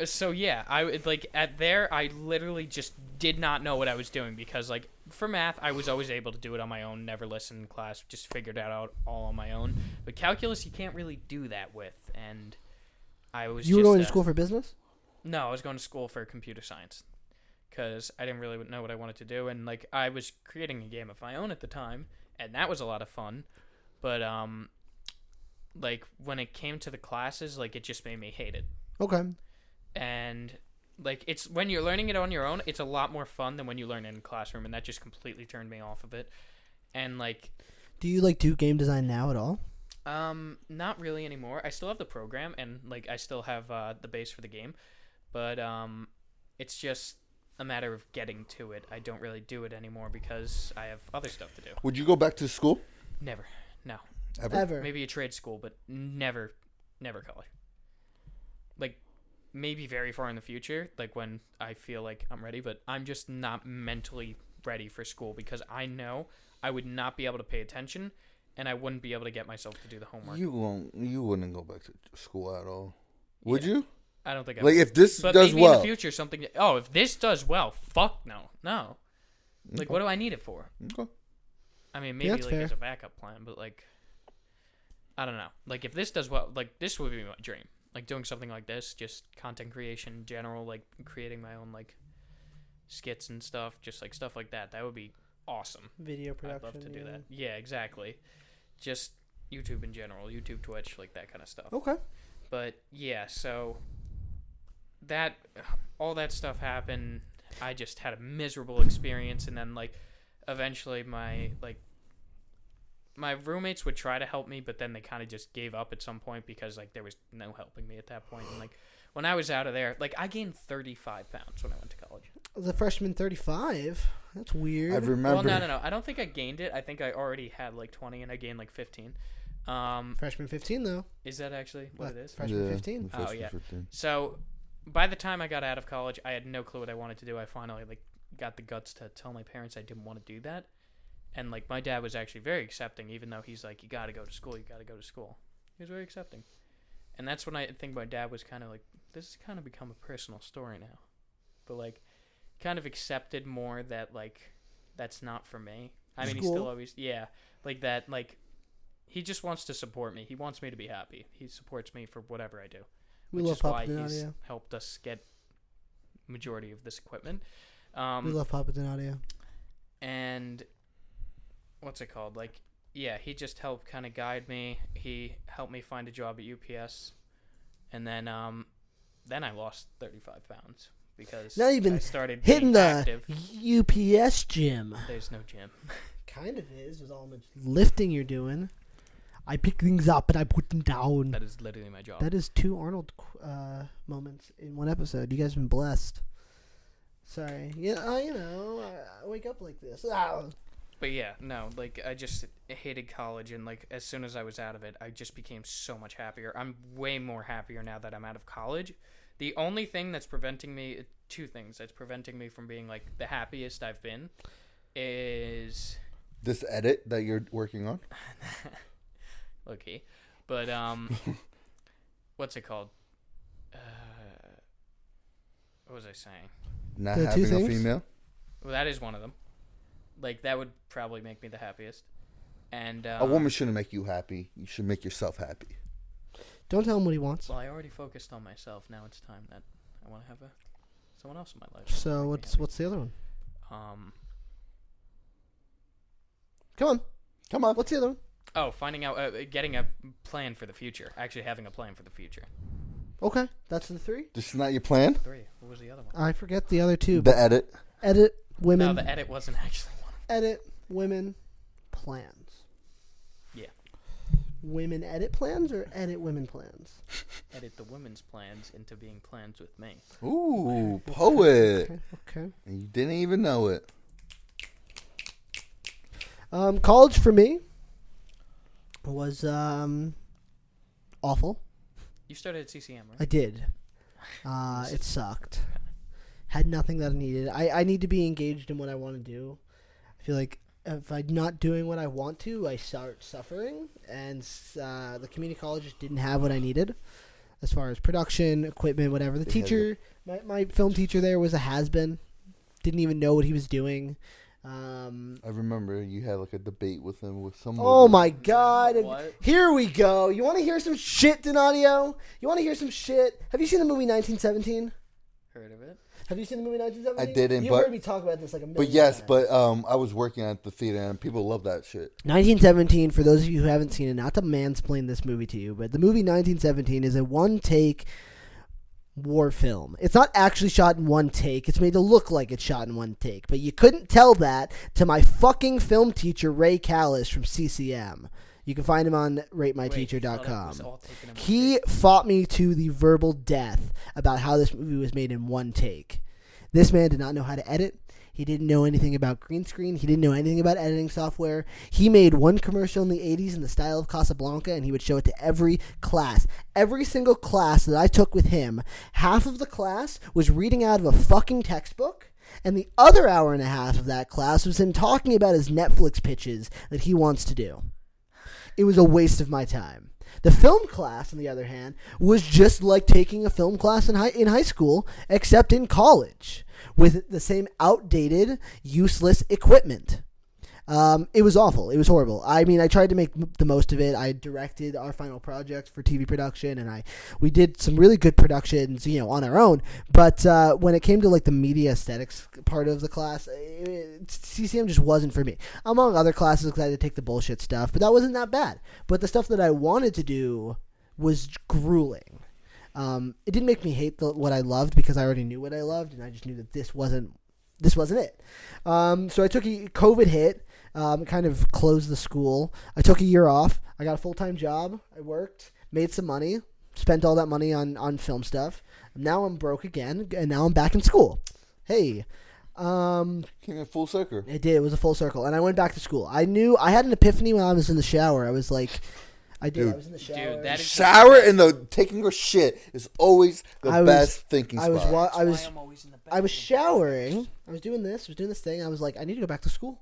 So yeah, I literally just did not know what I was doing because like for math, I was always able to do it on my own, never listened in class, just figured it out all on my own. But calculus, you can't really do that with. And I was You were going to school for business? No, I was going to school for computer science because I didn't really know what I wanted to do. And like I was creating a game of my own at the time, and that was a lot of fun. But like when it came to the classes, like it just made me hate it. Okay. And like it's when you're learning it on your own, it's a lot more fun than when you learn it in a classroom, and that just completely turned me off of it. And like, do you like do game design now at all? Not really anymore. I still have the program, and like I still have the base for the game, but it's just a matter of getting to it. I don't really do it anymore because I have other stuff to do. Would you go back to school? Never. No. Ever? Maybe a trade school, but never college. Like, maybe very far in the future, like when I feel like I'm ready, but I'm just not mentally ready for school because I know I would not be able to pay attention and I wouldn't be able to get myself to do the homework. You wouldn't go back to school at all. Would you? I don't think I would. Like if this but does maybe well. in the future something. Oh, if this does well, fuck no. Like, what do I need it for? Okay. I mean, maybe like fair. as a backup plan, but like, I don't know. Like, if this does well, like this would be my dream. Like doing something like this, just content creation in general, like creating my own like skits and stuff, just like stuff like that. That would be awesome. Video production. I'd love to do that. Yeah, exactly. Just YouTube in general, YouTube, Twitch, like that kind of stuff. Okay. But yeah, so that all that stuff happened. I just had a miserable experience, and then like eventually my like my roommates would try to help me, but then they kind of just gave up at some point because like there was no helping me at that point. And like when I was out of there, like I gained 35 pounds when I went to college. The freshman 35. That's weird. I remember. Well, no. I don't think I gained it. I think I already had like 20, and I gained like 15. Freshman 15 though. Is that actually what it is? Freshman 15. Oh yeah. 15. So by the time I got out of college, I had no clue what I wanted to do. I finally like got the guts to tell my parents I didn't want to do that. And, like, my dad was actually very accepting, even though he's like, you got to go to school, you got to go to school. He was very accepting. And that's when I think my dad was kind of like, this has kind of become a personal story now. But, like, kind of accepted more that, like, that's not for me. I mean, School? He's still always, yeah. Like, that, like, he just wants to support me. He wants me to be happy. He supports me for whatever I do. Which is why he's helped us get majority of this equipment. We love Papa Donadio. And... what's it called? Like, yeah, he just helped kind of guide me. He helped me find a job at UPS, and then I lost 35 pounds because now you've been I started hitting being the active. UPS gym. There's no gym. Kind of is. There's all much lifting you're doing. I pick things up and I put them down. That is literally my job. That is 2 Arnold moments in one episode. You guys have been blessed. Sorry. Yeah, I wake up like this. But yeah, no, like, I just hated college, and, like, as soon as I was out of it, I just became so much happier. I'm way more happier now that I'm out of college. The only thing that's preventing me, 2 things that's preventing me from being, like, the happiest I've been is... this edit that you're working on? Okay. But, what's it called? What was I saying? Not having a female? Well, that is one of them. Like, that would probably make me the happiest. And a woman shouldn't make you happy. You should make yourself happy. Don't tell him what he wants. Well, I already focused on myself. Now it's time that I want to have someone else in my life. So what's the other one? Come on. What's the other one? Oh, finding out, getting a plan for the future. Actually having a plan for the future. Okay, that's the 3. This is not your plan? 3. What was the other one? I forget the other 2. The edit. Edit, women. No, the edit wasn't actually one. Edit, women, plans. Yeah. Women edit plans or edit women plans? Edit the women's plans into being plans with me. Ooh, poet. Okay. And you didn't even know it. College for me was awful. You started at CCM, right? I did. It sucked. Had nothing that I needed. I need to be engaged in what I want to do. I feel like if I'm not doing what I want to, I start suffering. And the community college just didn't have what I needed as far as production, equipment, whatever. The teacher, my film teacher there was a has-been. Didn't even know what he was doing. I remember you had like a debate with him with someone. Oh my God! What? Here we go. You want to hear some shit, Donadio? You want to hear some shit? Have you seen the movie 1917? Heard of it? Have you seen the movie 1917? I didn't. You've heard me talk about this like a million But yes, times. but I was working at the theater and people love that shit. 1917. For those of you who haven't seen it, not to mansplain this movie to you, but the movie 1917 is a one-take war film. It's not actually shot in one take. It's made to look like it's shot in one take. But you couldn't tell that to my fucking film teacher, Ray Callis from CCM. You can find him on ratemyteacher.com. He fought me to the verbal death about how this movie was made in one take. This man did not know how to edit. He didn't know anything about green screen. He didn't know anything about editing software. He made one commercial in the 80s in the style of Casablanca, and he would show it to every class. Every single class that I took with him, half of the class was reading out of a fucking textbook, and the other hour and a half of that class was him talking about his Netflix pitches that he wants to do. It was a waste of my time. The film class, on the other hand, was just like taking a film class in high school, except in college, with the same outdated, useless equipment. It was awful. It was horrible. I mean, I tried to make the most of it. I directed our final project for TV production, and we did some really good productions, on our own. But when it came to like the media aesthetics part of the class, CCM just wasn't for me. Among other classes, because I had to take the bullshit stuff, but that wasn't that bad. But the stuff that I wanted to do was grueling. It didn't make me hate what I loved because I already knew what I loved, and I just knew that this wasn't it. So I took COVID hit. kind of closed the school. I took a year off. I got a full-time job. I worked, made some money, spent all that money on film stuff. Now I'm broke again, and now I'm back in school. Hey. Came in full circle. It did. It was a full circle. And I went back to school. I knew I had an epiphany when I was in the shower. I was like, I did. Dude, I was in the shower. Dude, that is Shower and the taking a shit is always the best thinking spot. I was showering. I was doing this thing. I was like, I need to go back to school.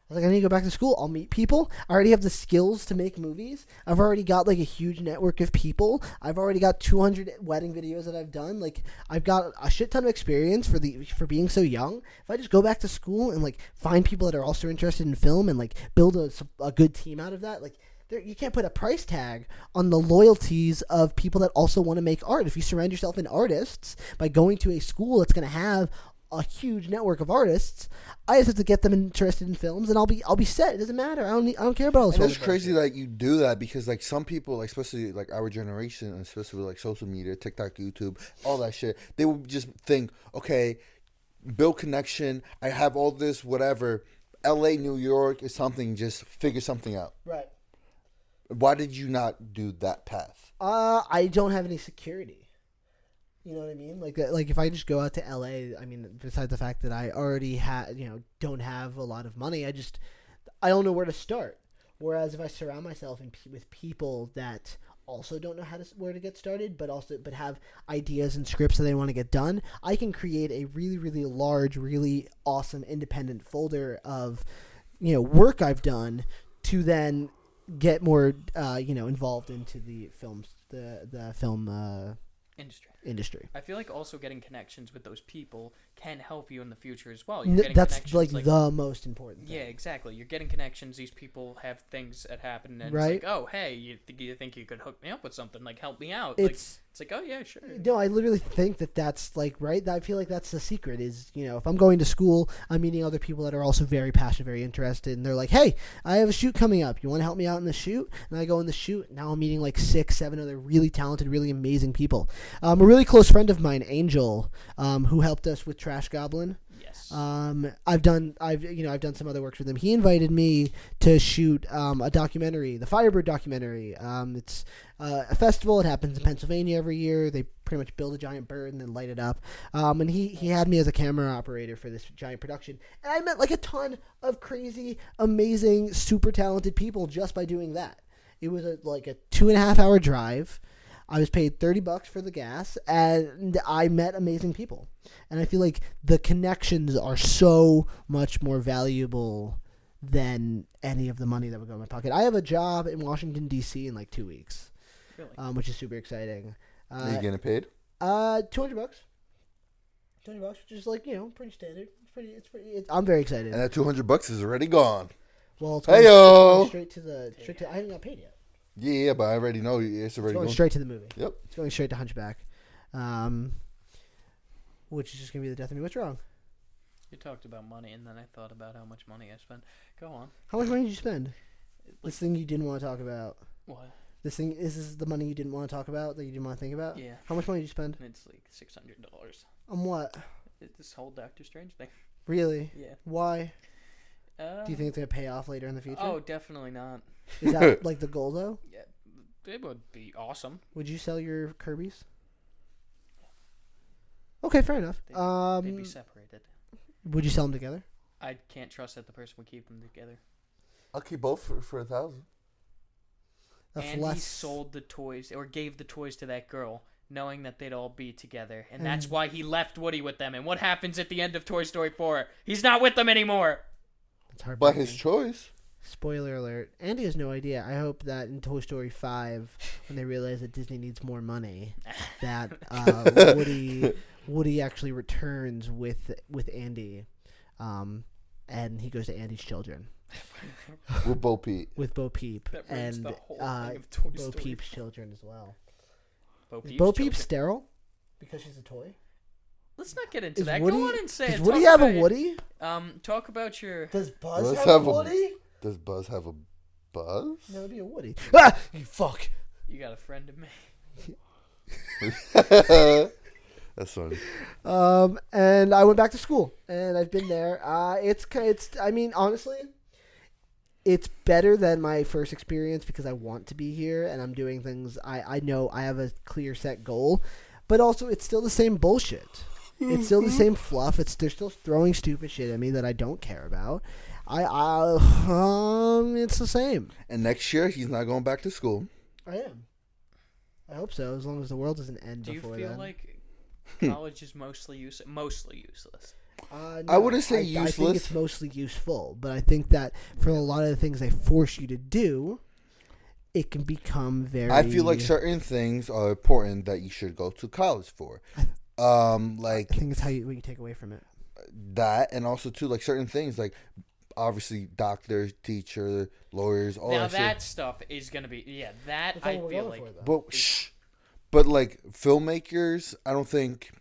I was like, I need to go back to school. I'll meet people. I already have the skills to make movies. I've already got like a huge network of people. I've already got 200 wedding videos that I've done. Like, I've got a shit ton of experience for being so young. If I just go back to school and like find people that are also interested in film and like build a good team out of that, like, you can't put a price tag on the loyalties of people that also want to make art. If you surround yourself in artists by going to a school that's going to have a huge network of artists, I just have to get them interested in films, and I'll be set. It doesn't matter. I don't care about all this. And it's crazy that you do that because like some people, like especially like our generation, and especially with like social media, TikTok, YouTube, all that shit, they would just think, okay, build connection. I have all this, whatever. L.A., New York is something. Just figure something out. Right. Why did you not do that path? I don't have any security. You know what I mean? Like if I just go out to LA, I mean, besides the fact that I already don't have a lot of money, I don't know where to start. Whereas if I surround myself with people that also don't know where to get started, but have ideas and scripts that they want to get done, I can create a really, really large, really awesome independent folder of, work I've done to then get more, involved into the films, the film industry. I feel like also getting connections with those people can help you in the future as well. That's like the most important thing. Yeah, exactly. You're getting connections. These people have things that happen, and right? It's like, oh, hey, you think you could hook me up with something? Like, help me out. It's like, oh yeah, sure. No, I literally think that's like, right? I feel like that's the secret is, if I'm going to school, I'm meeting other people that are also very passionate, very interested, and they're like, hey, I have a shoot coming up. You want to help me out in the shoot? And I go in the shoot. Now I'm meeting like 6, 7 other really talented, really amazing people. A really close friend of mine, Angel, who helped us with Trash Goblin. Yes. I've done some other works with him. He invited me to shoot a documentary, the Firebird documentary. It's a festival. It happens in Pennsylvania every year. They pretty much build a giant bird and then light it up. And he had me as a camera operator for this giant production. And I met like a ton of crazy, amazing, super talented people just by doing that. It was like a 2.5 hour drive. I was paid $30 for the gas, and I met amazing people. And I feel like the connections are so much more valuable than any of the money that would go in my pocket. I have a job in Washington, D.C. in like 2 weeks, really? Which is super exciting. Are you getting paid? $200. $200, which is like, pretty standard. I'm very excited. And that $200 is already gone. Well, it's going straight to. I haven't got paid yet. Yeah, but I already know it's already going straight to the movie. Yep. It's going straight to Hunchback, which is just going to be the death of me. What's wrong? You talked about money, and then I thought about how much money I spent. Go on. How much money did you spend? This thing you didn't want to talk about. What? This is the money you didn't want to talk about, that you didn't want to think about? Yeah. How much money did you spend? It's like $600. On what? This whole Doctor Strange thing. Really? Yeah. Why? Do you think it's going to pay off later in the future? Oh, definitely not. Is that like the goal, though? Yeah. It would be awesome. Would you sell your Kirby's? Okay, fair enough. They'd be separated. Would you sell them together? I can't trust that the person would keep them together. I'll keep both for $1,000. And he sold the toys, or gave the toys to that girl, knowing that they'd all be together. And that's why he left Woody with them. And what happens at the end of Toy Story 4? He's not with them anymore. But his choice. Spoiler alert. Andy has no idea. I hope that in Toy Story 5, when they realize that Disney needs more money, that Woody actually returns with Andy, and he goes to Andy's children. With Bo Peep. With Bo Peep. And Bo Peep's children as well. Is Bo Peep sterile? Because she's a toy? Let's not get into that. Go on and say it. Does Woody have a Woody? Talk about your... Does Buzz have a Woody? Does Buzz have a Buzz? No, it'd be a Woody. Ah! You fuck. You got a friend of me. That's funny. And I went back to school, and I've been there. I mean, honestly, it's better than my first experience because I want to be here and I'm doing things. I know I have a clear set goal, but also it's still the same bullshit. It's still the same fluff. They're still throwing stupid shit at me that I don't care about. It's the same. And next year he's not going back to school. I am. I hope so, as long as the world doesn't end before then. Do you feel like college is mostly useless? No, I wouldn't say useless. I think it's mostly useful, but I think that for a lot of the things they force you to do, it can become very... I feel like certain things are important that you should go to college for. I think it's what you take away from it. That, and also, too, like, certain things, like, obviously, doctors, teachers, lawyers, all that shit. Now, that stuff is going to be... Yeah, that I feel like... But, like, filmmakers, I don't think...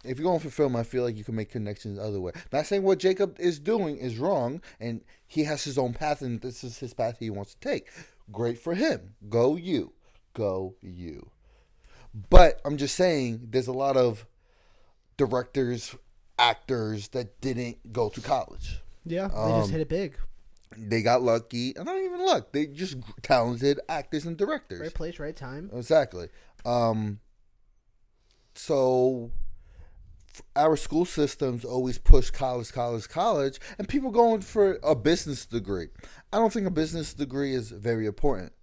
If you're going for film, I feel like you can make connections the other way. Not saying what Jacob is doing is wrong, and he has his own path, and this is his path he wants to take. Great for him. Go you. Go you. But I'm just saying, there's a lot of directors, actors that didn't go to college. Yeah, they just hit it big. They got lucky, and not even luck. They just talented actors and directors. Right place, right time. Exactly. So our school systems always push college, and people going for a business degree. I don't think a business degree is very important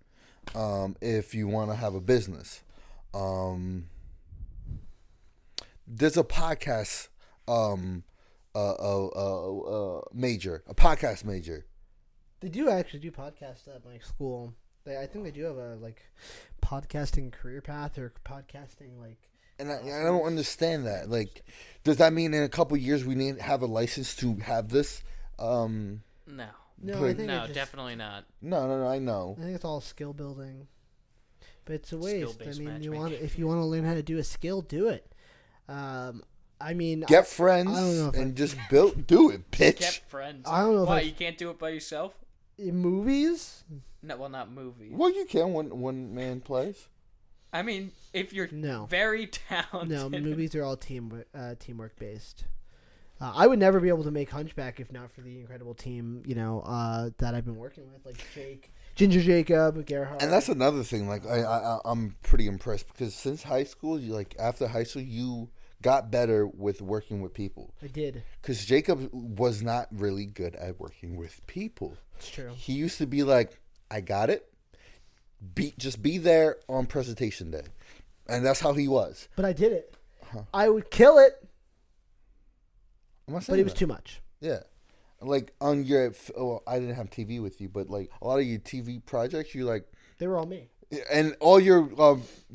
if you want to have a business. There's a podcast a podcast major. They do actually do podcasts at my school. I think they do have a podcasting career path or podcasting And I don't understand that. Like, does that mean in a couple years we need to have a license to have this? No, definitely not. No, I know. I think it's all skill building, but it's a waste. I mean, if you want to learn how to do a skill, do it. Get friends and just do it, bitch. Get friends. I don't know. Why you can't do it by yourself? In movies? No, well, not movies. Well, you can one man plays. I mean, if you're very talented. No, movies are all teamwork based. I would never be able to make Hunchback if not for the incredible team, that I've been working with, like Ginger Jacob, Gerhardt. And that's another thing. Like, I'm pretty impressed because since high school, after high school, you got better with working with people. I did. Because Jacob was not really good at working with people. It's true. He used to be like, I got it. Just be there on presentation day. And that's how he was. But I did it. I would kill it. But it was too much. Yeah. Like, on your... Well, I didn't have TV with you, but, like, a lot of your TV projects, they were all me. And all your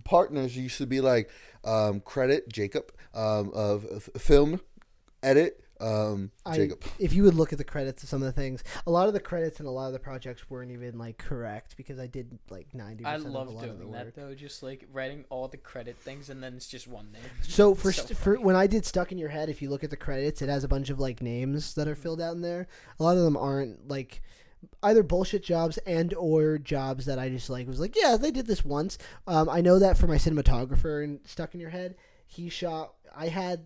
partners used to be like, credit, Jacob, film, edit, Jacob. If you would look at the credits of some of the things, a lot of the credits and a lot of the projects weren't even correct because I did 90% I of a lot love of the work. doing that though, just writing all the credit things and then it's just one name. So for when I did Stuck in Your Head, if you look at the credits, it has a bunch of names that are filled out in there. A lot of them aren't either bullshit jobs and or jobs that I just was like, yeah, they did this once. I know that for my cinematographer in Stuck in Your Head, I had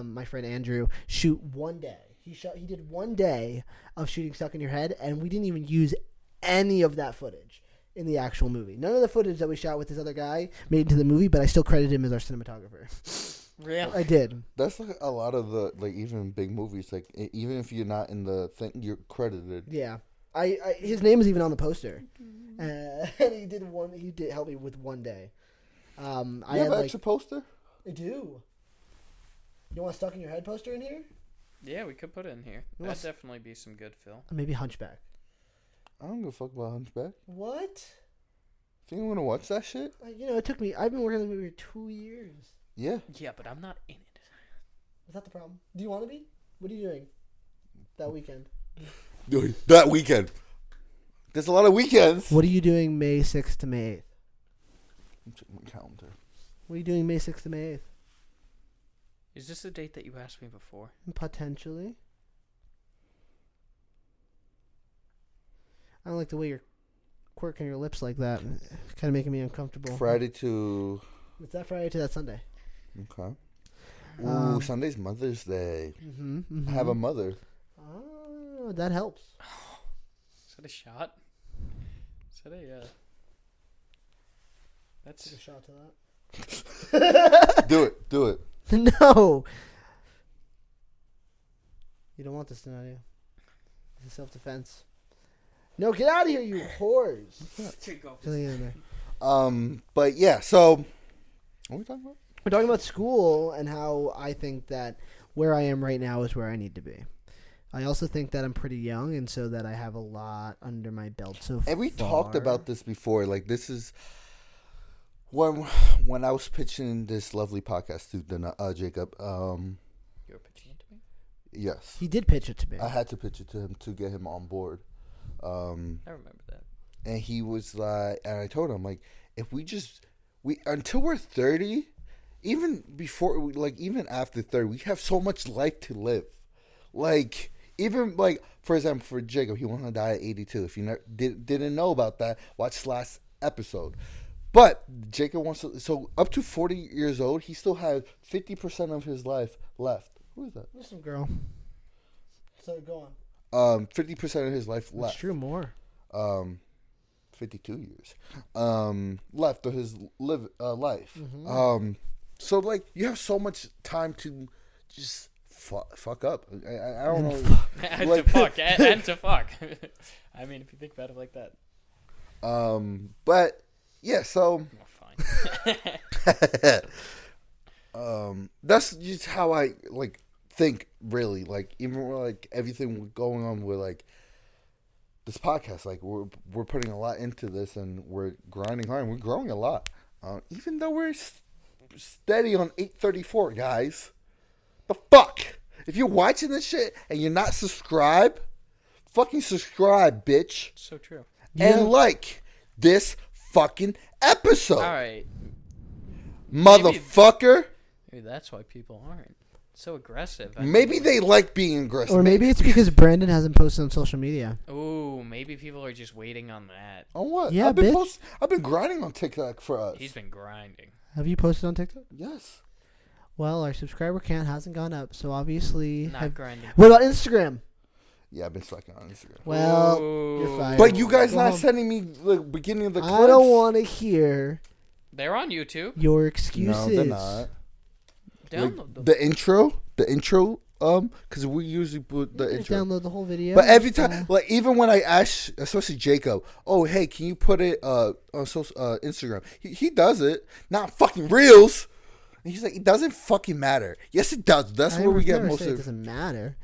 my friend Andrew shoot one day. He did one day of shooting Stuck in Your Head, and we didn't even use any of that footage in the actual movie. None of the footage that we shot with this other guy made it into the movie, but I still credit him as our cinematographer. Really? I did. That's a lot of the even big movies. Even if you're not in the thing, you're credited. Yeah, his name is even on the poster, and he did help me with one day. You have an extra poster? I do. You want a Stuck in Your Head poster in here? Yeah, we could put it in here. That'd definitely be some good fill. Maybe Hunchback. I don't give a fuck about Hunchback. What? Think I'm gonna watch that shit? It took me. I've been working on the movie for 2 years. Yeah. Yeah, but I'm not in it. Is that the problem? Do you want to be? What are you doing that weekend? That weekend. There's a lot of weekends. What are you doing May 6th to May 8th? I'm checking my calendar. What are you doing May 6th to May 8th? Is this the date that you asked me before? Potentially. I don't like the way you're quirking your lips like that. It's kind of making me uncomfortable. Friday to... It's that Friday to that Sunday. Okay. Ooh, Sunday's Mother's Day. Mm-hmm. I have a mother. Oh, that helps. Is that a shot? Is that a That's Take a shot to that. Do it. No. You don't want this, Donadio. It's self-defense. No, get out of here, you whores. Get in there. But yeah, so what are we talking about? We're talking about school and how I think that where I am right now is where I need to be. I also think that I'm pretty young, and so that I have a lot under my belt so far. And we talked about this before. Like, this is when I was pitching this lovely podcast to Jacob. You were pitching it to me? Yes. He did pitch it to me. I had to pitch it to him to get him on board. I remember that. And he was like, and I told him, like, if we until we're 30, even before, like, even after 30, we have so much life to live. Like, even, like, for example, for Jacob, he wanted to die at 82. If you didn't know about that, watch last episode. But Jacob wants to, so up to 40 years old, he still has 50% of his life left. Who is that? Listen, girl. So go on. 50% of his life left. That's true, more. 52 years left of his life. Mm-hmm. So, like, you have so much time to just fuck up. I don't know. And like, to fuck. And to fuck. I mean, if you think about it like that. But, yeah, so. Fine. That's just how I, like, think, really. Like, even, like, everything going on with, like, this podcast, like, we're putting a lot into this, and we're grinding hard, and we're growing a lot. Even though we're steady on 834, guys. The fuck? If you're watching this shit and you're not subscribed, fucking subscribe, bitch. So true. And like this fucking episode. All right. Motherfucker. Maybe that's why people aren't so aggressive. Maybe they like being aggressive. Or maybe it's because Branden hasn't posted on social media. Ooh, maybe people are just waiting on that. On what? Yeah, I've been grinding on TikTok for us. He's been grinding. Have you posted on TikTok? Yes. Well, our subscriber count hasn't gone up, so obviously. Not grinding. What about Instagram? Yeah, I've been slacking on Instagram. Well, Ooh. you're fired. But you guys Go not home. sending me the beginning of the clips? I don't want to hear They're on YouTube. your excuses. No, they're not. Download Like, them. the intro, because we usually put the Just intro. download the whole video. But every time, like, even when I ask, especially Jacob, oh, hey, can you put it on Instagram? He does it, not fucking Reels. And he's like, it doesn't fucking matter. Yes, it does. That's where we get most It of. doesn't matter.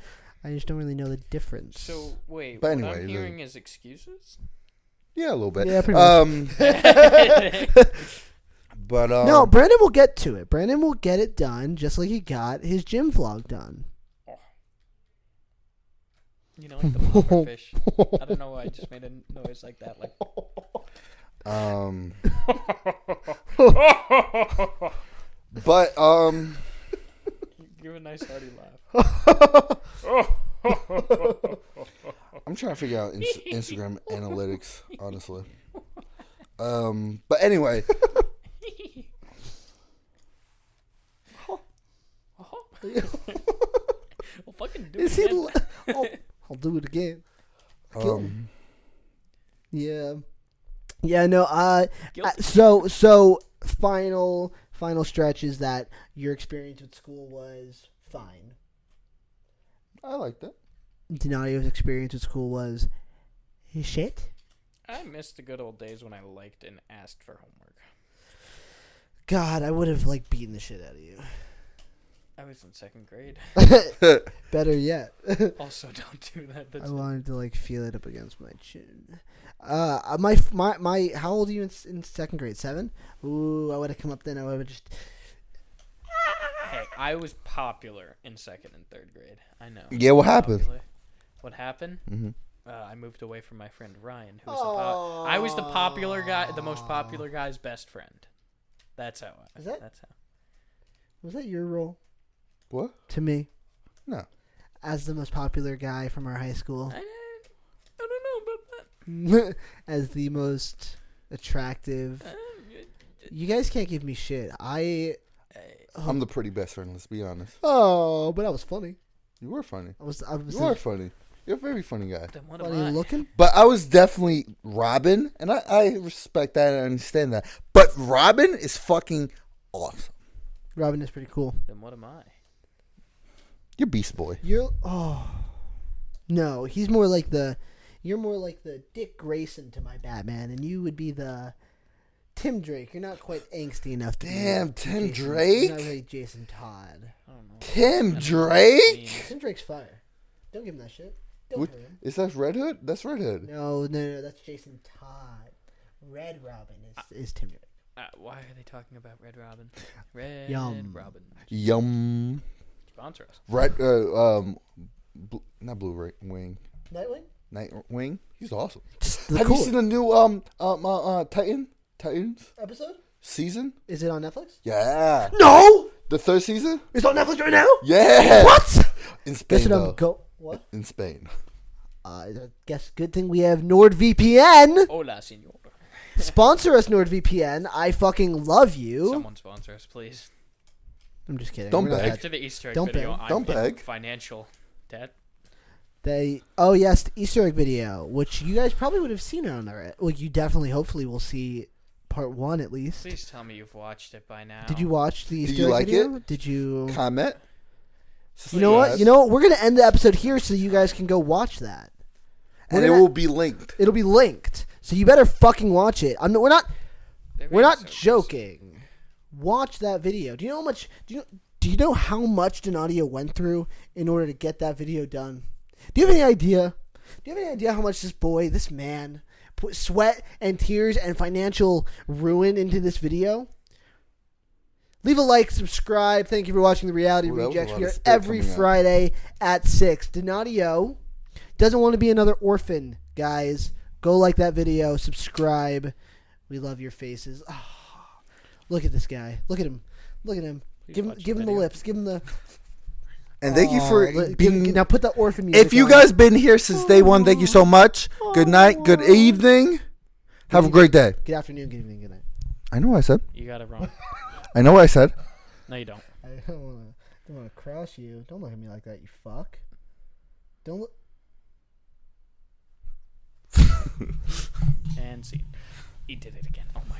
I just don't really know the difference. So wait, But what anyway, I'm hearing is excuses. Yeah, a little bit. Yeah, pretty much. But No, Branden will get to it. Branden will get it done, just like he got his gym vlog done. You know, like the puffer fish. I don't know why I just made a noise like that. Like. But Give a nice hearty laugh. I'm trying to figure out Instagram analytics, honestly. But anyway. Well, fucking do Is it he? again. I'll do it again. Um, Yeah. Yeah. No. Guilty. So final stretch is that your experience with school was fine. I like that. Donadio's experience with school was shit. I miss the good old days when I liked and asked for homework. God, I would have beaten the shit out of you. I was in second grade. Better yet. Also, don't do that. I That's wanted to feel it up against my chin. My how old are you in second grade? 7? Ooh, I would have come up then. I would have just. Hey, I was popular in second and third grade. I know. Yeah, what happened? Popular. What happened? Mm-hmm. I moved away from my friend Ryan, who was I was the popular guy, the most popular guy's best friend. That's how. That's how. Was that your role? What? To me. No. As the most popular guy from our high school. I don't know about that. As the most attractive. You guys can't give me shit. I'm the pretty best friend, let's be honest. Oh, but that was funny. You were funny. I was You are funny. You're a very funny guy. Then what What am are I? you looking? But I was definitely Robin, and I respect that and understand that. But Robin is fucking awesome. Robin is pretty cool. Then what am I? You're Beast Boy. No, he's more like the. You're more like the Dick Grayson to my Batman, and you would be the Tim Drake. You're not quite angsty enough to. Damn, be Tim Jason. Drake? You're not really Jason Todd. I don't know. Tim That's Drake? Tim Drake's fire. Don't give him that shit. Don't What, hurt him. is that Red Hood? That's Red Hood. No, that's Jason Todd. Red Robin is Tim Drake. Why are they talking about Red Robin? Red Yum. Robin. Yum. Sponsor us. Red, not Blue Wing. Nightwing? Nightwing. He's awesome. The Have cool you seen the new Titans episode? season? Is it on Netflix? Yeah. No! The third season? It's on Netflix right now? Yeah. What? In Spain, Guess what though. I'm go. What? In Spain. I guess good thing we have NordVPN. Hola, senor. Sponsor us, NordVPN. I fucking love you. Someone sponsor us, please. I'm just kidding. Don't We're not beg. that- After the Easter egg Don't video, beg. I'm Don't in beg. financial debt. Oh yes, the Easter egg video, which you guys probably would have seen it on there. Well, you definitely, hopefully, will see part 1 at least. Please tell me you've watched it by now. Did you watch the Easter you egg like video? it? Did you? Comment. You know what? You know what? We're gonna end the episode here so you guys can go watch that. And it will be linked. It'll be linked, so you better fucking watch it. We're not joking. Watch that video. Do you know how much? Do you know how much Donadio went through in order to get that video done? Do you have any idea? Do you have any idea how much this man, put sweat and tears and financial ruin into this video? Leave a like, subscribe. Thank you for watching The Reality Ooh, that was a Rejects. lot We of are spit every coming out. Friday at 6. Donadio doesn't want to be another orphan, guys. Go like that video. Subscribe. We love your faces. Oh, look at this guy. Look at him. Look at him. Please Give watch him the the video. lips. Give him the... And thank you for being. Now put the orphan music If you on. guys been here since day one, thank you so much. Good night. Good evening. Have a great day. Good afternoon, good evening, good night. I know what I said. You got it wrong. I know what I said. No, you don't. I don't want to cross you. Don't look at me like that, you fuck. Don't look... And see. He did it again. Oh my